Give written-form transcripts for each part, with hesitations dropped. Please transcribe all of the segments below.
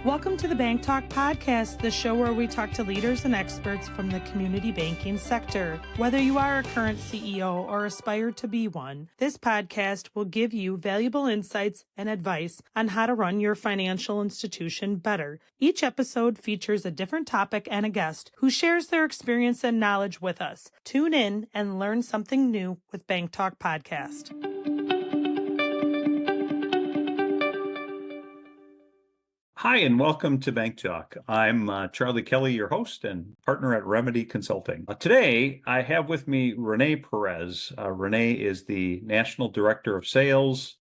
Welcome to the BankTalk podcast, the show where we talk to leaders and experts from the community banking sector. Whether you are a current CEO or aspire to be one, this podcast will give you valuable insights and advice on how to run your financial institution better. Each episode features a different topic and a guest who shares their experience and knowledge with us. Tune in and learn something new with BankTalk podcast. Hi, and welcome to BankTalk. I'm Charlie Kelly, your host and partner at Remedy Consulting. Today, I have with me Renee Perez. Renee is the National Director of Sales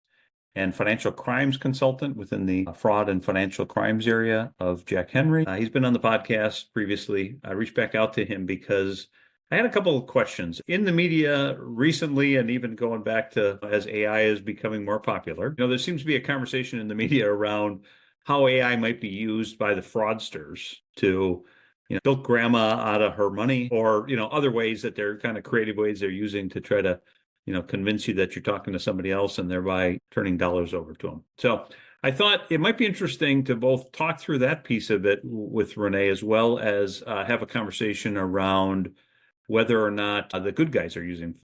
and Financial Crimes Consultant within the fraud and financial crimes area of Jack Henry. He's been on the podcast previously. I reached back out to him because I had a couple of questions. In the media recently, and even going back to as AI is becoming more popular, there seems to be a conversation in the media around how AI might be used by the fraudsters to, bilk grandma out of her money, or, other ways that they're kind of creative ways they're using to try to, convince you that you're talking to somebody else and thereby turning dollars over to them. So I thought it might be interesting to both talk through that piece of it with Renee, as well as have a conversation around whether or not the good guys are using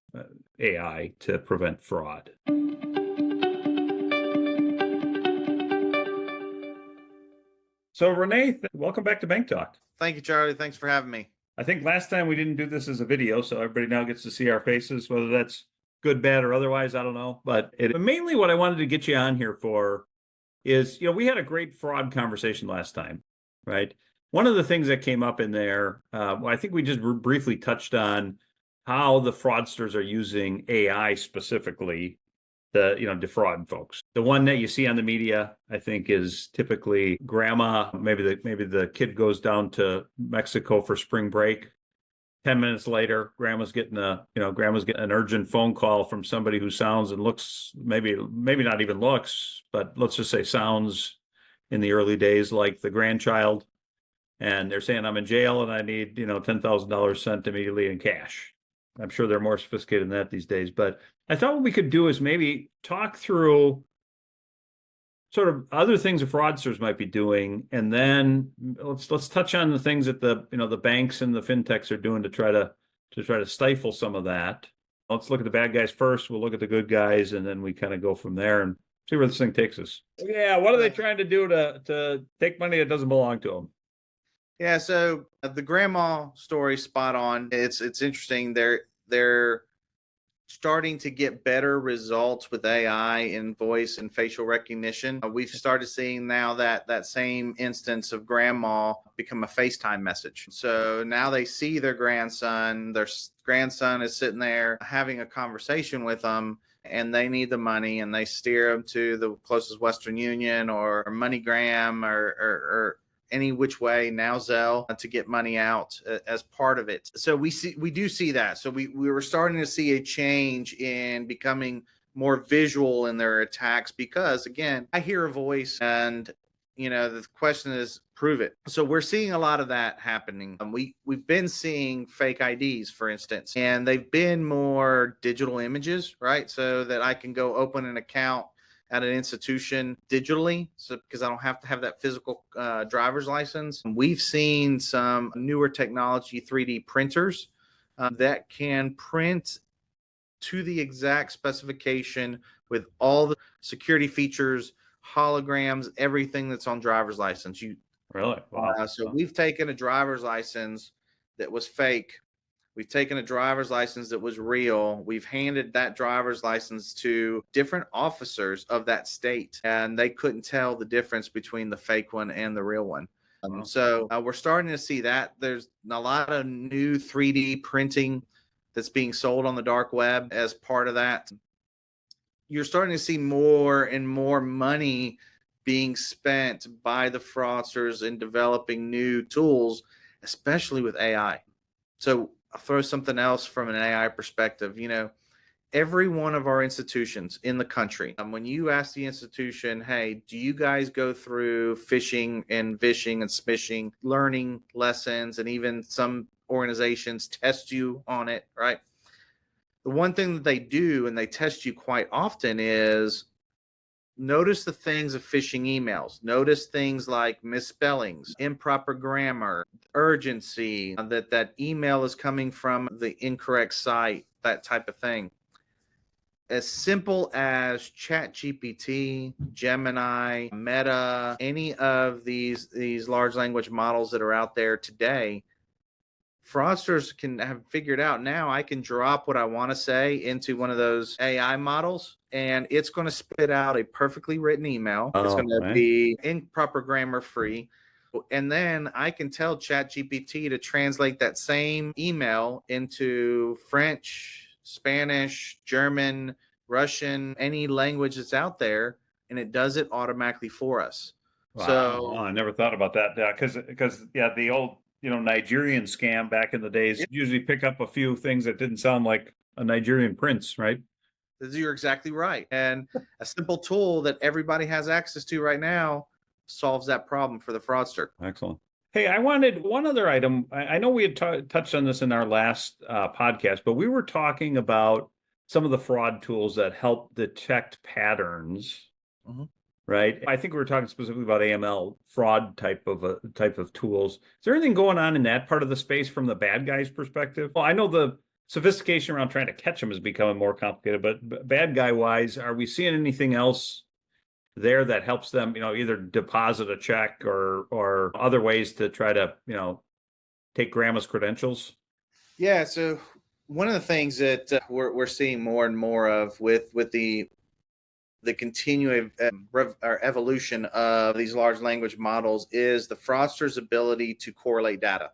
AI to prevent fraud. So Renee, welcome back to BankTalk. Thank you, Charlie. Thanks for having me. I think last time we didn't do this as a video, so everybody now gets to see our faces, whether that's good, bad, or otherwise, I don't know. But mainly what I wanted to get you on here for is, we had a great fraud conversation last time, right? One of the things that came up in there, I think we just briefly touched on how the fraudsters are using AI specifically to defraud folks. The one that you see on the media, I think, is typically grandma. Maybe the kid goes down to Mexico for spring break. 10 minutes later, grandma's getting an urgent phone call from somebody who sounds and looks, maybe not even looks, but let's just say sounds in the early days like the grandchild. And they're saying, I'm in jail and I need, $10,000 sent immediately in cash. I'm sure they're more sophisticated than that these days, but I thought what we could do is maybe talk through sort of other things the fraudsters might be doing, and then let's touch on the things that the banks and the fintechs are doing to try to stifle some of that. Let's look at the bad guys first. We'll look at the good guys, and then we kind of go from there and see where this thing takes us. Yeah, what are they trying to do to take money that doesn't belong to them? Yeah, so the grandma story, spot on. It's interesting. They're starting to get better results with AI in voice and facial recognition. We've started seeing now that same instance of grandma become a FaceTime message. So now they see their grandson is sitting there having a conversation with them, and they need the money, and they steer them to the closest Western Union or MoneyGram or any which way, now Zelle, to get money out as part of it. So we do see that. So we were starting to see a change in becoming more visual in their attacks, because again, I hear a voice and the question is, prove it. So we're seeing a lot of that happening. We've been seeing fake IDs, for instance, and they've been more digital images, right? So that I can go open an account at an institution digitally, so because I don't have to have that physical driver's license. We've seen some newer technology, 3D printers that can print to the exact specification with all the security features, holograms, everything that's on driver's license. Really? Wow. So we've taken a driver's license that was fake. We've taken a driver's license that was real. We've handed that driver's license to different officers of that state, and they couldn't tell the difference between the fake one and the real one. So we're starting to see that. There's a lot of new 3D printing that's being sold on the dark web as part of that. You're starting to see more and more money being spent by the fraudsters in developing new tools, especially with AI. So I'll throw something else from an AI perspective. Every one of our institutions in the country, when you ask the institution, hey, do you guys go through phishing and vishing and smishing learning lessons, and even some organizations test you on it, right? The one thing that they do, and they test you quite often, is notice the things of phishing emails. Notice things like misspellings, improper grammar, urgency, that email is coming from the incorrect site, that type of thing. As simple as ChatGPT, Gemini, Meta, any of these large language models that are out there today, fraudsters can have figured out now I can drop what I want to say into one of those AI models and it's going to spit out a perfectly written email. It's going to be improper grammar free. And then I can tell ChatGPT to translate that same email into French, Spanish, German, Russian, any language that's out there, and it does it automatically for us. Wow. So I never thought about that. Yeah, because the old Nigerian scam back in the days usually pick up a few things that didn't sound like a Nigerian prince, right? You're exactly right. And a simple tool that everybody has access to right now solves that problem for the fraudster. Excellent. Hey, I wanted one other item. I know we had touched on this in our last podcast, but we were talking about some of the fraud tools that help detect patterns, right? I think we were talking specifically about AML fraud type of tools. Is there anything going on in that part of the space from the bad guys' perspective? Well, I know the sophistication around trying to catch them is becoming more complicated, but bad guy wise, are we seeing anything else there that helps them, either deposit a check or other ways to try to, take grandma's credentials? Yeah. So one of the things that we're seeing more and more of with the continuing evolution of these large language models is the fraudster's ability to correlate data,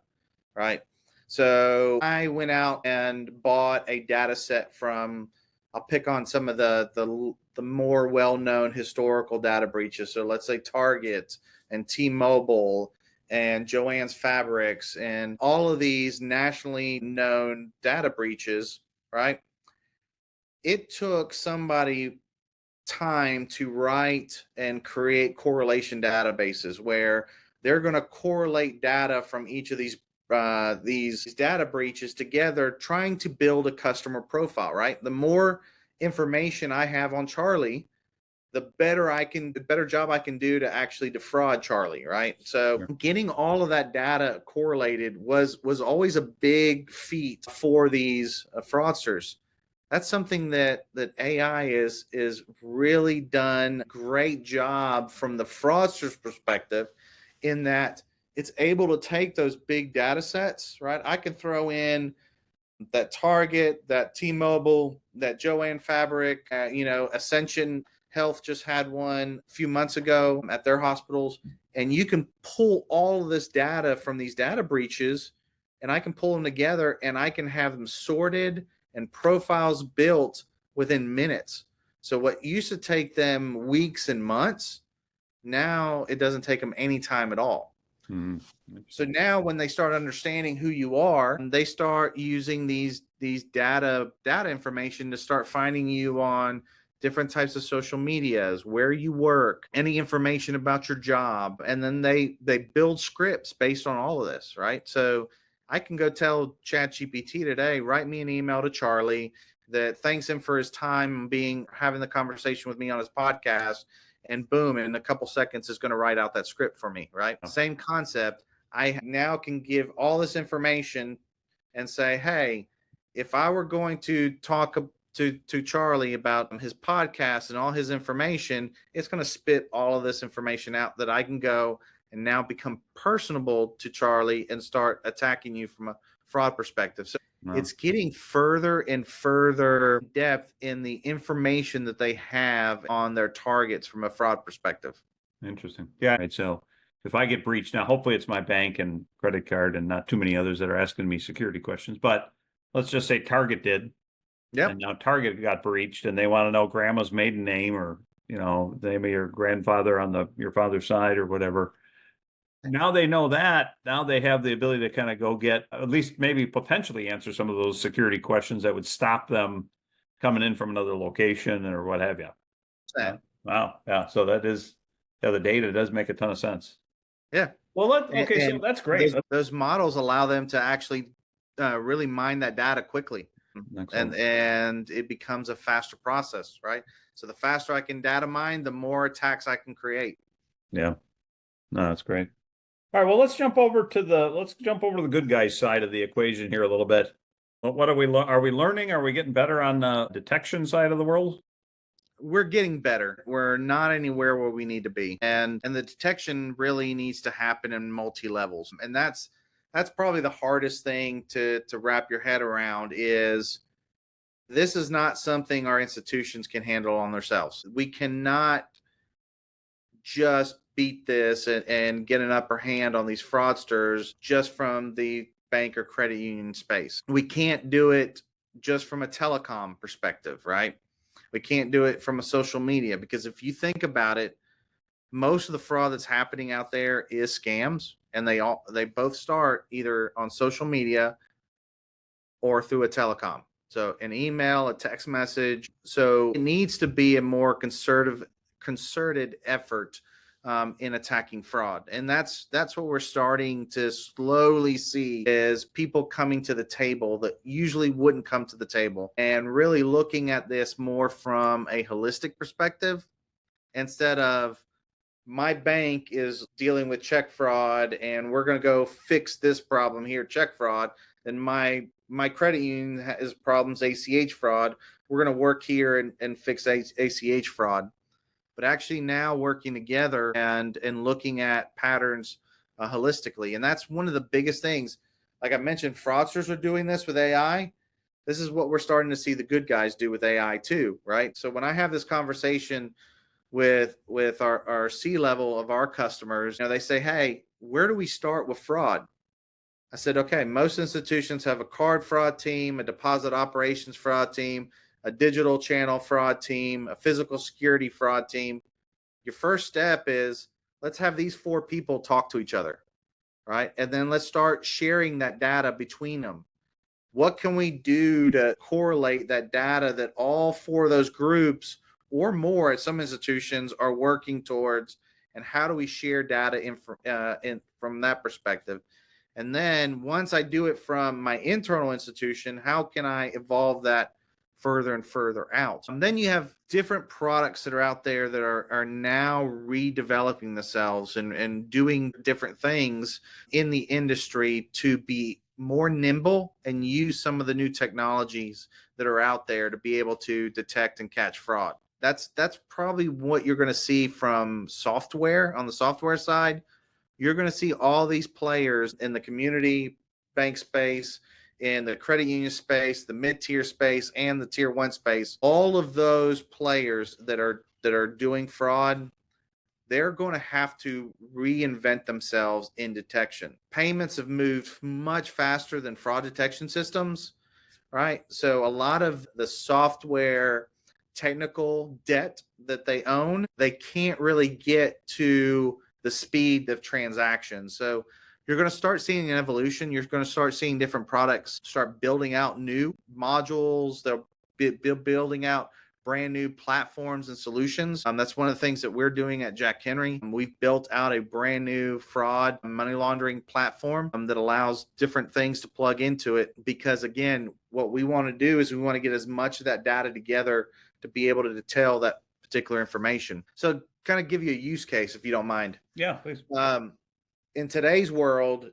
right? So I went out and bought a data set from, I'll pick on some of the more well-known historical data breaches. So let's say Target and T-Mobile and Joann's Fabrics and all of these nationally known data breaches, right? It took somebody time to write and create correlation databases where they're going to correlate data from each of these data breaches together, trying to build a customer profile, right? The more information I have on Charlie, the better job I can do to actually defraud Charlie, right? So getting all of that data correlated was always a big feat for these fraudsters. That's something that AI is really done a great job from the fraudster's perspective, in that it's able to take those big data sets, right? I can throw in that Target, that T-Mobile, that Joann Fabric, Ascension Health just had one a few months ago at their hospitals, and you can pull all of this data from these data breaches, and I can pull them together, and I can have them sorted and profiles built within minutes. So what used to take them weeks and months, now it doesn't take them any time at all. So now when they start understanding who you are, they start using these data information to start finding you on different types of social medias, where you work, any information about your job, and then they build scripts based on all of this, right? So I can go tell ChatGPT today, write me an email to Charlie that thanks him for his time having the conversation with me on his podcast, and boom, in a couple seconds is going to write out that script for me, right? Same concept. I now can give all this information and say, hey, if I were going to talk to Charlie about his podcast and all his information, it's going to spit all of this information out that I can go and now become personable to Charlie and start attacking you from a fraud perspective. So it's getting further and further depth in the information that they have on their targets from a fraud perspective. Interesting. Yeah. Right. So if I get breached now, hopefully it's my bank and credit card and not too many others that are asking me security questions, but let's just say Target did. Yeah. And now Target got breached and they want to know grandma's maiden name or, the name of your grandfather on your father's side or whatever. Now they know that. Now they have the ability to kind of go get, at least maybe potentially answer some of those security questions that would stop them coming in from another location or what have you. Wow. Yeah. So that is, the data does make a ton of sense. Yeah. Well, so that's great. Those models allow them to actually really mine that data quickly. and it becomes a faster process, right? So the faster I can data mine, the more attacks I can create. Yeah. No, that's great. All right, well, let's jump over to the good guys side of the equation here a little bit. What are we learning? Are we getting better on the detection side of the world? We're getting better. We're not anywhere where we need to be. And the detection really needs to happen in multi levels. And that's probably the hardest thing to wrap your head around. Is this is not something our institutions can handle on themselves. We cannot just beat this and get an upper hand on these fraudsters just from the bank or credit union space. We can't do it just from a telecom perspective, right? We can't do it from a social media, because if you think about it, most of the fraud that's happening out there is scams, and they both start either on social media or through a telecom. So an email, a text message. So it needs to be a more concerted effort in attacking fraud. And that's what we're starting to slowly see, is people coming to the table that usually wouldn't come to the table, and really looking at this more from a holistic perspective, instead of my bank is dealing with check fraud and we're going to go fix this problem here, check fraud, then my credit union has problems, ACH fraud. We're going to work here and fix ACH fraud. But actually now working together and looking at patterns holistically. And that's one of the biggest things. Like I mentioned, fraudsters are doing this with AI. This is what we're starting to see the good guys do with AI too, right? So when I have this conversation with our C-level of our customers, they say, hey, where do we start with fraud? I said, okay, most institutions have a card fraud team, a deposit operations fraud team, a digital channel fraud team, a physical security fraud team. Your first step is, let's have these 4 people talk to each other, right? And then let's start sharing that data between them. What can we do to correlate that data that all 4 of those groups or more at some institutions are working towards? And how do we share data from that perspective? And then once I do it from my internal institution, how can I evolve that further and further out? And then you have different products that are out there that are now redeveloping themselves and doing different things in the industry to be more nimble and use some of the new technologies that are out there to be able to detect and catch fraud. That's probably what you're going to see from software. On the software side, you're going to see all these players in the community bank space, in the credit union space, the mid-tier space, and the tier 1 space. All of those players that are doing fraud, they're going to have to reinvent themselves in detection. Payments have moved much faster than fraud detection systems, right? So a lot of the software technical debt that they own, they can't really get to the speed of transactions. So you're going to start seeing an evolution. You're going to start seeing different products start building out new modules. They'll be building out brand new platforms and solutions. That's one of the things that we're doing at Jack Henry. We've built out a brand new fraud money laundering platform that allows different things to plug into it. Because again, what we want to do is we want to get as much of that data together to be able to tell that particular information. So kind of give you a use case, if you don't mind. Yeah, please. In today's world,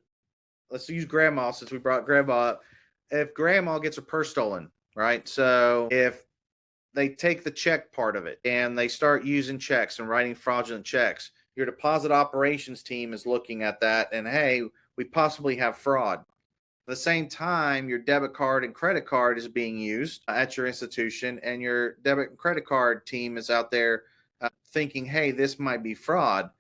let's use grandma, since we brought grandma up. If grandma gets her purse stolen, right? So if they take the check part of it and they start using checks and writing fraudulent checks, your deposit operations team is looking at that and, hey, we possibly have fraud. At the same time, your debit card and credit card is being used at your institution, and your debit and credit card team is out there thinking, hey, this might be fraud.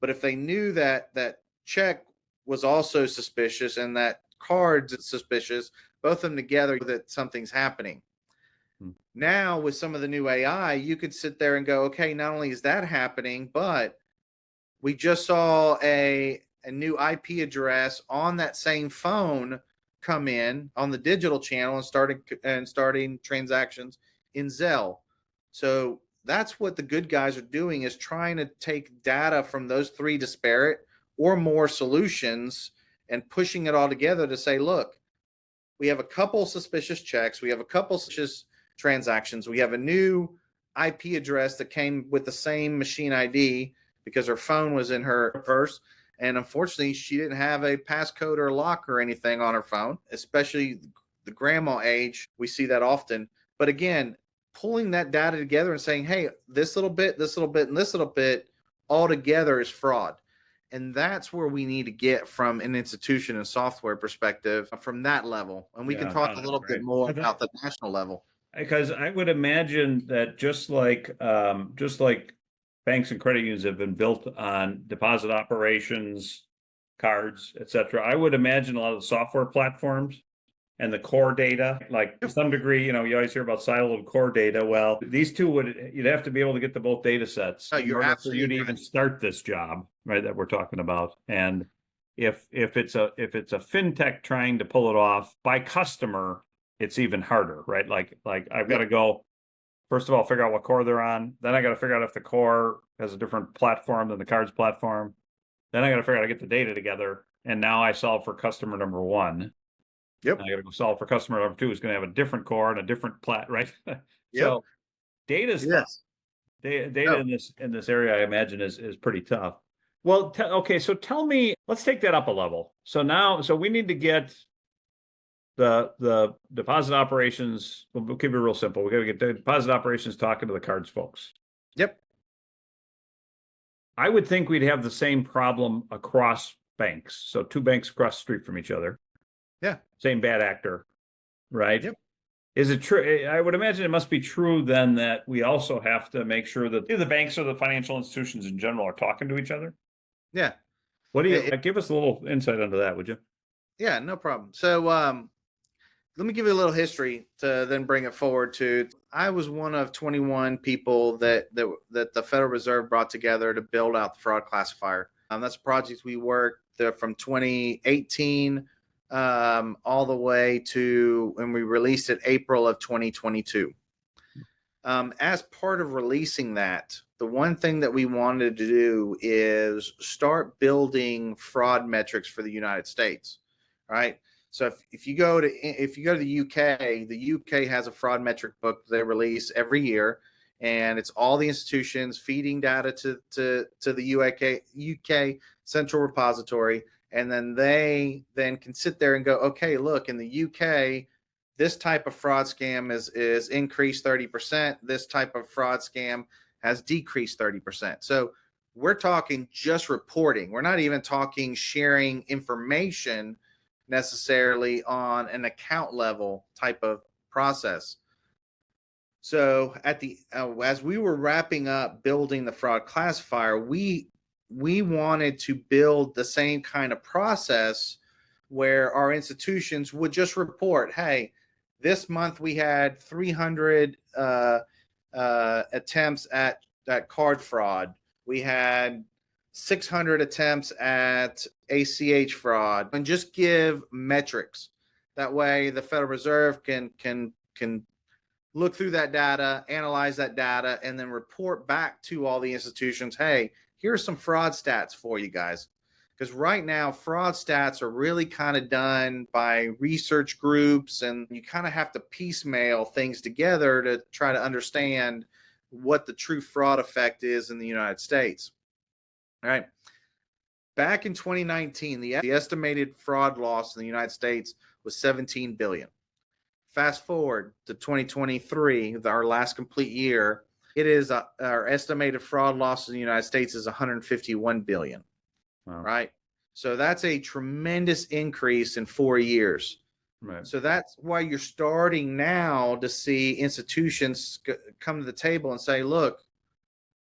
But if they knew that that check was also suspicious and that card's suspicious, both of them together, that something's happening. Now, with some of the new AI, you could sit there and go, okay, not only is that happening, but we just saw a new IP address on that same phone come in on the digital channel and starting transactions in Zelle. So that's what the good guys are doing, is trying to take data from those 3 disparate or more solutions and pushing it all together to say, look, we have a couple suspicious checks. We have a couple suspicious transactions. We have a new IP address that came with the same machine ID because her phone was in her purse. And unfortunately, she didn't have a passcode or lock or anything on her phone, especially the grandma age. We see that often. But again, pulling that data together and saying, hey, this little bit, this little bit, and this little bit all together is fraud. And that's where we need to get from an institution and software perspective from that level. And we can talk a little bit more about the national level. Because I would imagine that just like banks and credit unions have been built on deposit operations, cards, etc. I would imagine a lot of the software platforms and the core data, like to some degree, you always hear about siloed core data. Well, these two you'd have to be able to get to both data sets in order for you to even start this job, right? That we're talking about. And if it's a fintech trying to pull it off by customer, it's even harder, right? Like I've got to go, first of all, figure out what core they're on. Then I got to figure out if the core has a different platform than the cards platform. Then I got to figure out how to get the data together. And now I solve for customer number one. Yep. I got to go solve for customer number two, who's going to have a different core and a different right? Yep. So data's tough. Data in this area, I imagine, is pretty tough. Well, okay. So tell me, let's take that up a level. So we need to get the deposit operations. We'll keep it real simple. We got to get the deposit operations talking to the cards folks. Yep. I would think we'd have the same problem across banks. So two banks across the street from each other. Yeah. Same bad actor, right? Yep. Is it true? I would imagine it must be true then that we also have to make sure that the banks or the financial institutions in general are talking to each other. Yeah. What do you give us a little insight into that, would you? Yeah, no problem. So let me give you a little history to then bring it forward to. I was one of 21 people that the Federal Reserve brought together to build out the fraud classifier. That's a project we worked from 2018 all the way to when we released it April of 2022. As part of releasing that, the one thing that we wanted to do is start building fraud metrics for the United States, right? So if you go to the UK has a fraud metric book they release every year, and it's all the institutions feeding data to the UK central repository, and then they can sit there and go, okay, look, in the UK, this type of fraud scam is increased 30%. This type of fraud scam has decreased 30%. So we're talking just reporting. We're not even talking sharing information necessarily on an account level type of process. So as we were wrapping up building the fraud classifier, we wanted to build the same kind of process where our institutions would just report, hey, this month we had 300 attempts at card fraud. We had 600 attempts at ACH fraud, and just give metrics. That way the Federal Reserve can look through that data, analyze that data, and then report back to all the institutions, hey, here's some fraud stats for you guys. Because right now, fraud stats are really kind of done by research groups, and you kind of have to piecemeal things together to try to understand what the true fraud effect is in the United States. All right. Back in 2019, the estimated fraud loss in the United States was 17 billion. Fast forward to 2023, our last complete year, it is our estimated fraud loss in the United States is 151 billion. Wow. Right? So that's a tremendous increase in 4 years. Right. So that's why you're starting now to see institutions come to the table and say, look,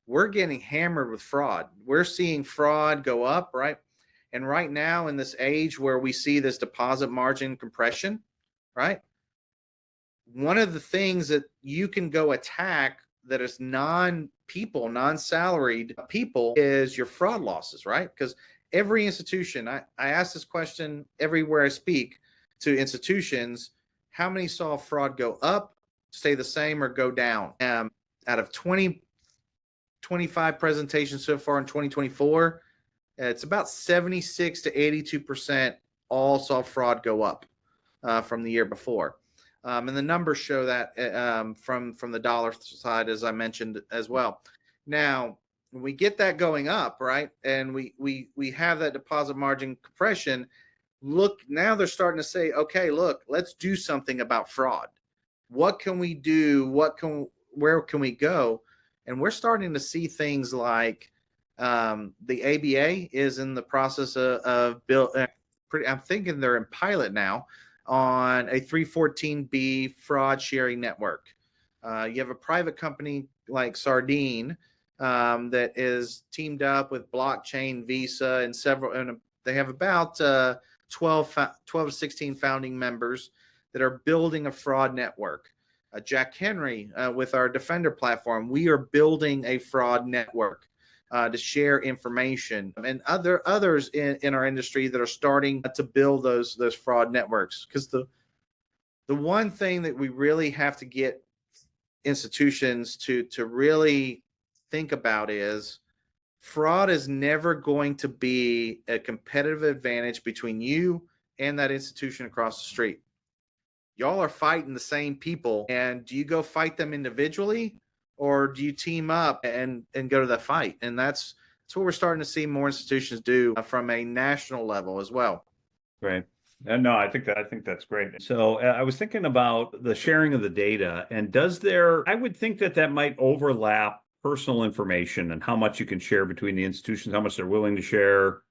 we're getting hammered with fraud. We're seeing fraud go up, right? And right now in this age where we see this deposit margin compression, right? One of the things that you can go attack that is non-salaried people is your fraud losses, right? Because every institution, I ask this question everywhere I speak to institutions, how many saw fraud go up, stay the same, or go down? Out of 25 presentations so far in 2024, it's about 76 to 82% all saw fraud go up. from the year before. And the numbers show that from the dollar side, as I mentioned as well. Now, when we get that going up, right, and we have that deposit margin compression, look, now they're starting to say, okay, look, let's do something about fraud. What can we do? Where can we go? And we're starting to see things like the ABA is in the process of build. I'm thinking they're in pilot now on a 314B fraud sharing network. You have a private company like Sardine that is teamed up with Blockchain, Visa, and several, and they have about 12 to 16 founding members that are building a fraud network. Jack Henry with our Defender platform, we are building a fraud network to share information, and others in our industry that are starting to build those fraud networks. Because the one thing that we really have to get institutions to really think about is fraud is never going to be a competitive advantage between you and that institution across the street. Y'all are fighting the same people, and do you go fight them individually, or do you team up and go to the fight? And that's what we're starting to see more institutions do from a national level as well. Right. No, I think that's great. So I was thinking about the sharing of the data, and I would think that might overlap personal information and how much you can share between the institutions, how much they're willing to share,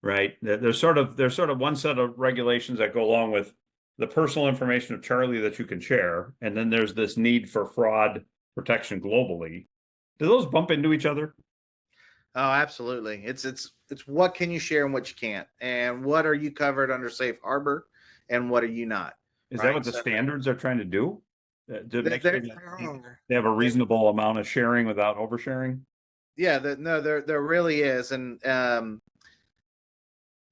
right? There's sort of one set of regulations that go along with the personal information of Charlie that you can share, and then there's this need for fraud protection globally. Do those bump into each other? Oh, absolutely. It's what can you share and what you can't, and what are you covered under safe harbor, and what are you not? Is that what the standards are trying to do? To make sure they have a reasonable amount of sharing without oversharing? Yeah, there really is, and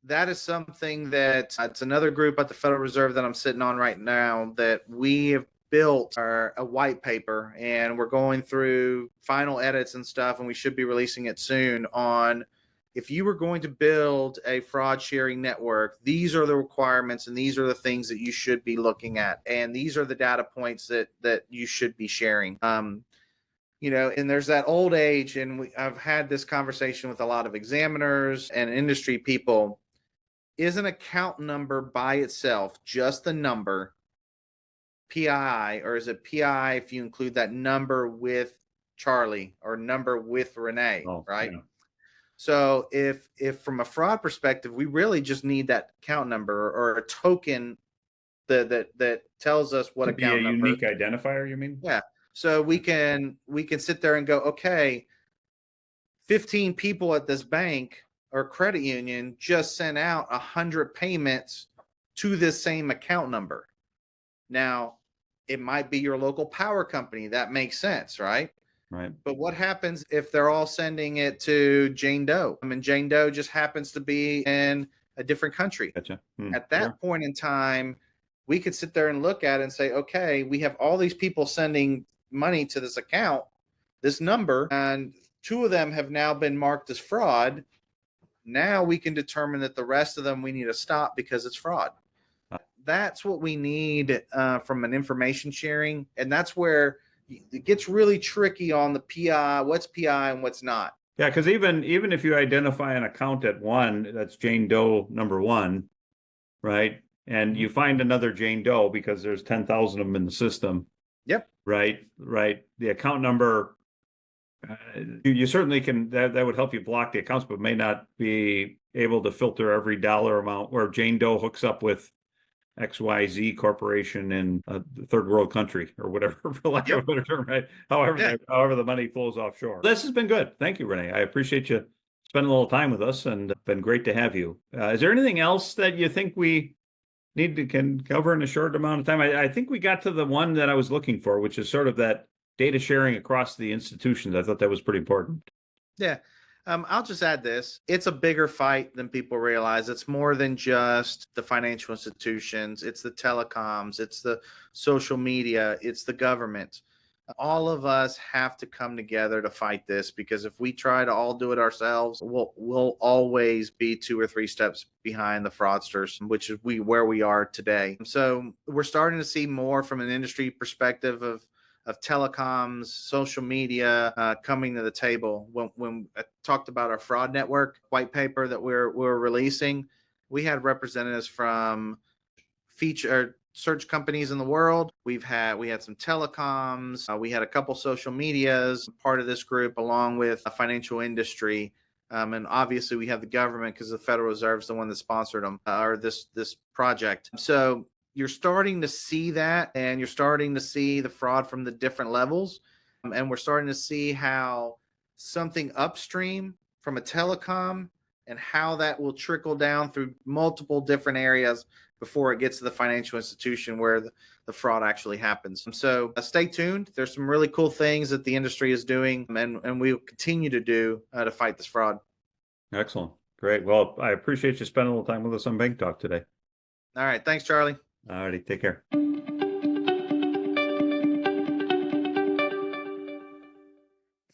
that is something that it's another group at the Federal Reserve that I'm sitting on right now that we have built a white paper, and we're going through final edits and stuff, and we should be releasing it soon on if you were going to build a fraud sharing network, these are the requirements and these are the things that you should be looking at, and these are the data points that you should be sharing. And there's that old age, and I've had this conversation with a lot of examiners and industry people. Is an account number by itself just the number PII, or is it PII if you include that number with Charlie or number with Renee, right? Yeah. So if from a fraud perspective, we really just need that account number or a token that tells us what account number. Unique identifier, you mean? Yeah. So we can sit there and go, okay, 15 people at this bank or credit union just sent out 100 payments to this same account number. Now, it might be your local power company. That makes sense, right? Right. But what happens if they're all sending it to Jane Doe? I mean, Jane Doe just happens to be in a different country. Gotcha. At that point in time, we could sit there and look at it and say, okay, we have all these people sending money to this account, this number, and 2 of them have now been marked as fraud. Now we can determine that the rest of them we need to stop because it's fraud. That's what we need from an information sharing. And that's where it gets really tricky on the PI, what's PI and what's not. Yeah, because even if you identify an account at one, that's Jane Doe number 1, right? And you find another Jane Doe because there's 10,000 of them in the system. Yep. Right. The account number, you certainly can, that would help you block the accounts, but may not be able to filter every dollar amount where Jane Doe hooks up with XYZ corporation in a third world country or whatever, for lack of a better term, right? However the money flows offshore. This has been good. Thank you, Renee. I appreciate you spending a little time with us, and it's been great to have you. Is there anything else that you think we can cover in a short amount of time? I think we got to the one that I was looking for, which is sort of that data sharing across the institutions. I thought that was pretty important. Yeah. I'll just add this. It's a bigger fight than people realize. It's more than just the financial institutions. It's the telecoms. It's the social media. It's the government. All of us have to come together to fight this, because if we try to all do it ourselves, we'll always be 2 or 3 steps behind the fraudsters, which is where we are today. So we're starting to see more from an industry perspective of telecoms, social media coming to the table. When I talked about our fraud network white paper that we're releasing, we had representatives from feature search companies in the world. We had some telecoms. We had a couple social medias part of this group, along with a financial industry. And obviously we have the government, because the Federal Reserve is the one that sponsored them, or this project. So you're starting to see that, and you're starting to see the fraud from the different levels. And we're starting to see how something upstream from a telecom, and how that will trickle down through multiple different areas before it gets to the financial institution where the fraud actually happens. So stay tuned. There's some really cool things that the industry is doing, and we will continue to do to fight this fraud. Excellent. Great. Well, I appreciate you spending a little time with us on Bank Talk today. All right. Thanks, Charlie. All righty. Take care.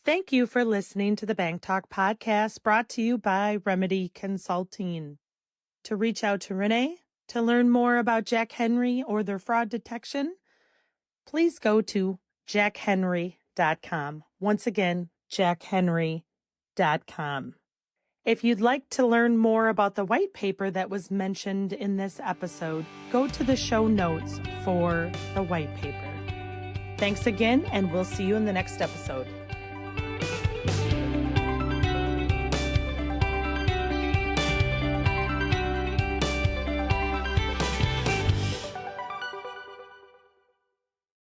Thank you for listening to the Bank Talk podcast, brought to you by Remedy Consulting. To reach out to Renee, to learn more about Jack Henry or their fraud detection, please go to jackhenry.com. Once again, jackhenry.com. If you'd like to learn more about the white paper that was mentioned in this episode, go to the show notes for the white paper. Thanks again, and we'll see you in the next episode.